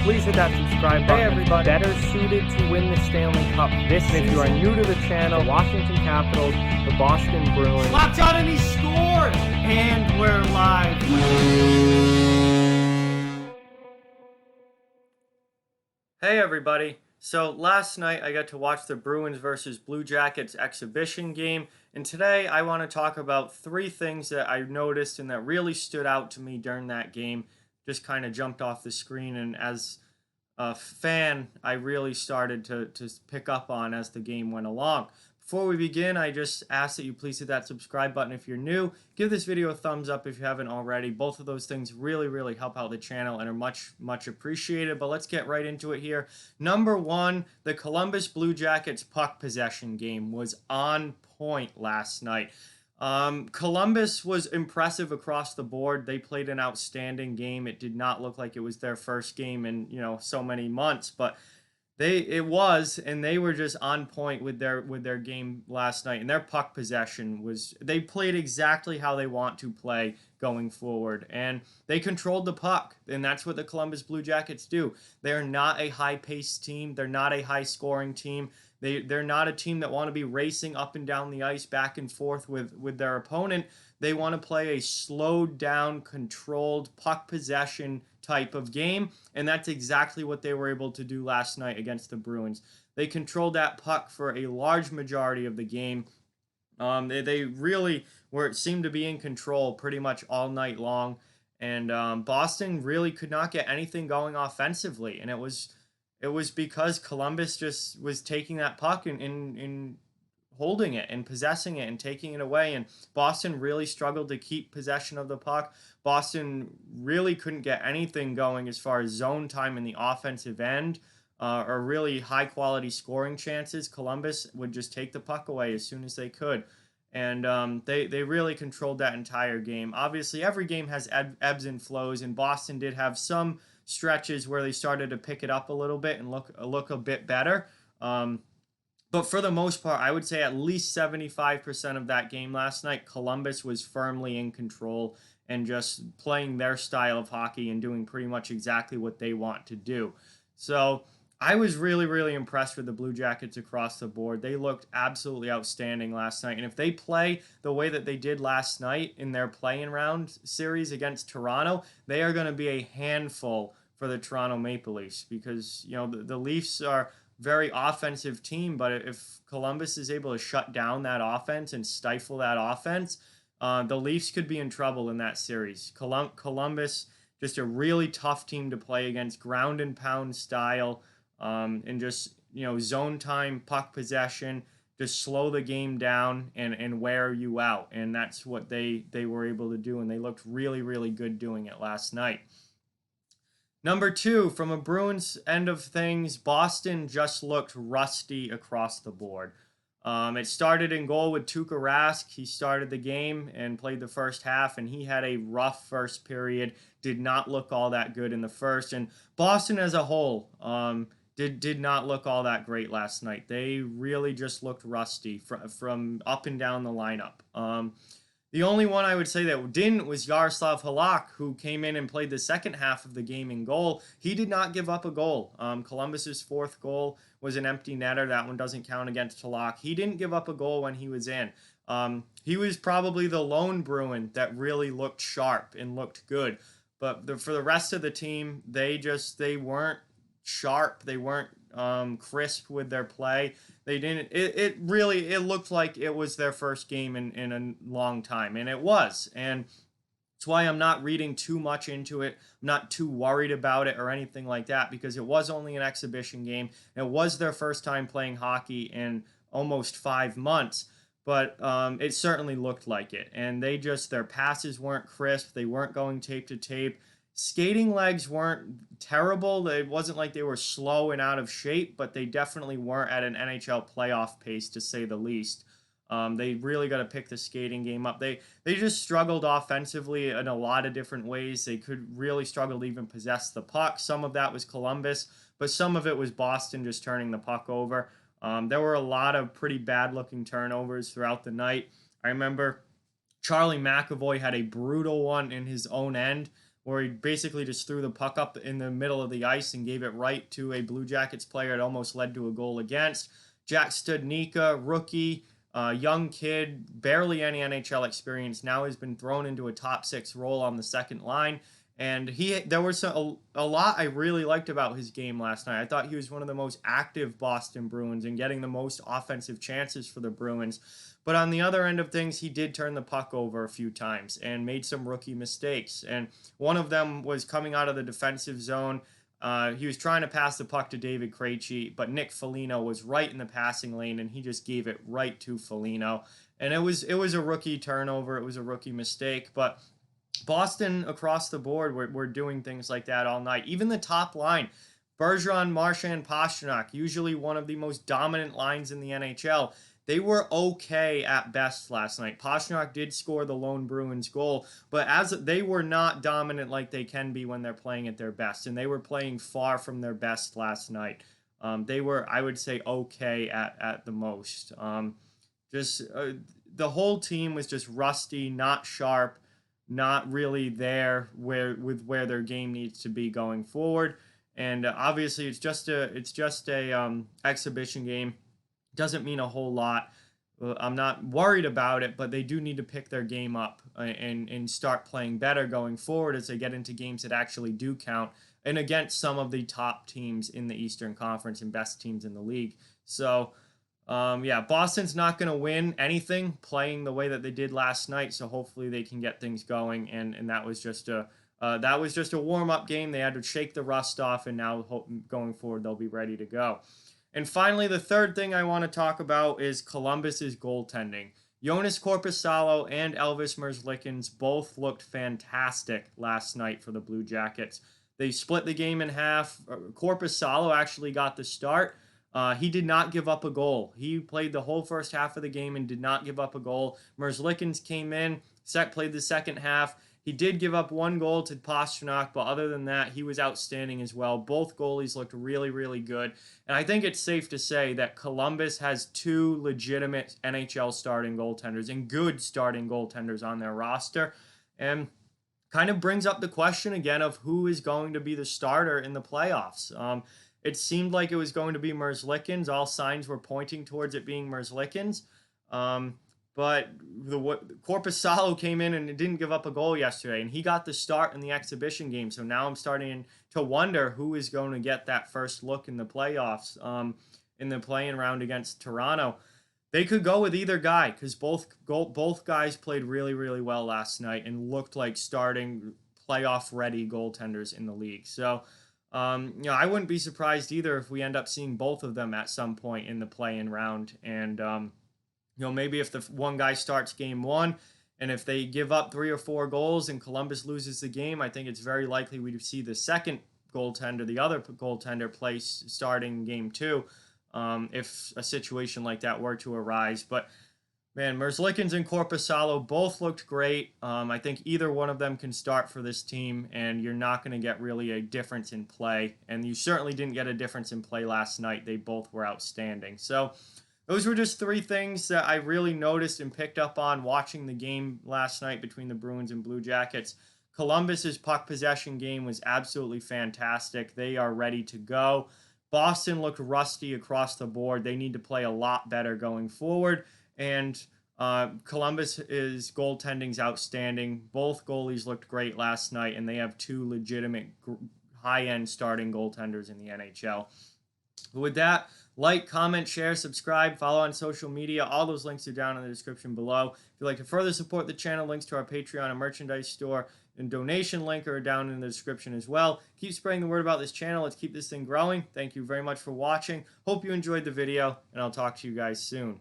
please hit that subscribe button. Hey everybody, better suited to win the Stanley Cup this season. If you are new to the channel, Washington Capitals, the Boston Bruins. Locked on and he scored! And we're live. Hey everybody. So last night I got to watch the Bruins versus Blue Jackets exhibition game, and today I want to talk about three things that I noticed and that really stood out to me during that game. Just kind of jumped off the screen, and as a fan, I really started to pick up on as the game went along. Before we begin, I just ask that you please hit that subscribe button if you're new. Give this video a thumbs up if you haven't already. Both of those things really help out the channel and are much appreciated. But let's get right into it here. Number one, the Columbus Blue Jackets puck possession game was on point last night. Columbus was impressive across the board. They played an outstanding game. It did not look like it was their first game in, so many months, but they were just on point with their game last night, and their puck possession they played exactly how they want to play going forward, and they controlled the puck, and that's what the Columbus Blue Jackets do. They're not a high-paced team. They're not a high-scoring team. They're not a team that want to be racing up and down the ice back and forth with their opponent. They want to play a slowed down, controlled puck possession type of game, and that's exactly what they were able to do last night against the Bruins. They controlled that puck for a large majority of the game. They really seemed to be in control pretty much all night long, and Boston really could not get anything going offensively, and it was because Columbus just was taking that puck and holding it and possessing it and taking it away, and Boston really struggled to keep possession of the puck. Boston really couldn't get anything going as far as zone time in the offensive end or really high-quality scoring chances. Columbus would just take the puck away as soon as they could, and they really controlled that entire game. Obviously, every game has ebbs and flows, and Boston did have some stretches where they started to pick it up a little bit and look a bit better. But for the most part, I would say at least 75% of that game last night, Columbus was firmly in control and just playing their style of hockey and doing pretty much exactly what they want to do. So I was really impressed with the Blue Jackets across the board. They looked absolutely outstanding last night. And if they play the way that they did last night in their play-in round series against Toronto, they are going to be a handful for the Toronto Maple Leafs, because the Leafs are very offensive team, but if Columbus is able to shut down that offense and stifle that offense, the Leafs could be in trouble in that series. Columbus, just a really tough team to play against, ground and pound style, and just zone time, puck possession, just slow the game down and wear you out, and that's what they were able to do, and they looked really good doing it last night. Number two, from a Bruins end of things, Boston just looked rusty across the board. It started in goal with Tuukka Rask. He started the game and played the first half, and he had a rough first period. Did not look all that good in the first, and Boston as a whole did not look all that great last night. They really just looked rusty from up and down the lineup. The only one I would say that didn't was Yaroslav Halak, who came in and played the second half of the game in goal. He did not give up a goal. Columbus's fourth goal was an empty netter. That one doesn't count against Halak. He didn't give up a goal when he was in. He was probably the lone Bruin that really looked sharp and looked good. But for the rest of the team, they weren't sharp. They weren't crisp with their play. They didn't. It looked like it was their first game in a long time, and it was. And that's why I'm not reading too much into it. I'm not too worried about it or anything like that, because it was only an exhibition game. It was their first time playing hockey in almost 5 months, but it certainly looked like it. And their passes weren't crisp. They weren't going tape to tape. Skating legs weren't terrible. It wasn't like they were slow and out of shape, but they definitely weren't at an NHL playoff pace, to say the least. They really got to pick the skating game up. They just struggled offensively in a lot of different ways. They could really struggle to even possess the puck. Some of that was Columbus, but some of it was Boston just turning the puck over. There were a lot of pretty bad-looking turnovers throughout the night. I remember Charlie McAvoy had a brutal one in his own end where he basically just threw the puck up in the middle of the ice and gave it right to a Blue Jackets player. It almost led to a goal against. Jack Studnicka, rookie, young kid, barely any NHL experience. Now he's been thrown into a top six role on the second line. And there was a lot I really liked about his game last night. I thought he was one of the most active Boston Bruins and getting the most offensive chances for the Bruins. But on the other end of things, he did turn the puck over a few times and made some rookie mistakes. And one of them was coming out of the defensive zone. He was trying to pass the puck to David Krejci, but Nick Foligno was right in the passing lane, and he just gave it right to Foligno. And it was a rookie turnover. It was a rookie mistake, but Boston across the board were doing things like that all night. Even the top line, Bergeron, Marchand, Pastrnak, usually one of the most dominant lines in the NHL. They were okay at best last night. Pastrnak did score the lone Bruins goal, but as they were not dominant like they can be when they're playing at their best, and they were playing far from their best last night. They were, I would say, okay at the most. The whole team was just rusty, not sharp, not really there where their game needs to be going forward. And obviously, it's just a exhibition game. Doesn't mean a whole lot. I'm not worried about it, but they do need to pick their game up and start playing better going forward as they get into games that actually do count and against some of the top teams in the Eastern Conference and best teams in the league. So, Boston's not going to win anything playing the way that they did last night. So hopefully they can get things going. And that was just a warm-up game. They had to shake the rust off, and now going forward they'll be ready to go. And finally, the third thing I want to talk about is Columbus's goaltending. Joonas Korpisalo and Elvis Merzlikins both looked fantastic last night for the Blue Jackets. They split the game in half. Korpisalo actually got the start. He did not give up a goal. He played the whole first half of the game and did not give up a goal. Merzlikins came in, played the second half. He did give up one goal to Pastrnak, but other than that, he was outstanding as well. Both goalies looked really, really good. And I think it's safe to say that Columbus has two legitimate NHL starting goaltenders and good starting goaltenders on their roster. And kind of brings up the question again of who is going to be the starter in the playoffs. It seemed like it was going to be Merzlikins. All signs were pointing towards it being Merzlikins. But Korpisalo came in and didn't give up a goal yesterday, and he got the start in the exhibition game. So now I'm starting to wonder who is going to get that first look in the playoffs, in the play-in round against Toronto. They could go with either guy because both guys played really, really well last night and looked like starting playoff-ready goaltenders in the league. So, I wouldn't be surprised either if we end up seeing both of them at some point in the play-in round. And maybe if the one guy starts game one, and if they give up 3 or 4 goals and Columbus loses the game, I think it's very likely we'd see the second goaltender, the other goaltender, play starting game 2, if a situation like that were to arise. But man, Merzlikins and Korpisalo both looked great. I think either one of them can start for this team, and you're not going to get really a difference in play. And you certainly didn't get a difference in play last night. They both were outstanding. So those were just 3 things that I really noticed and picked up on watching the game last night between the Bruins and Blue Jackets. Columbus's puck possession game was absolutely fantastic. They are ready to go. Boston looked rusty across the board. They need to play a lot better going forward. And Columbus's goaltending's outstanding. Both goalies looked great last night, and they have 2 legitimate high-end starting goaltenders in the NHL. But with that, like, comment, share, subscribe, follow on social media. All those links are down in the description below. If you'd like to further support the channel, links to our Patreon and merchandise store and donation link are down in the description as well. Keep spreading the word about this channel. Let's keep this thing growing. Thank you very much for watching. Hope you enjoyed the video, and I'll talk to you guys soon.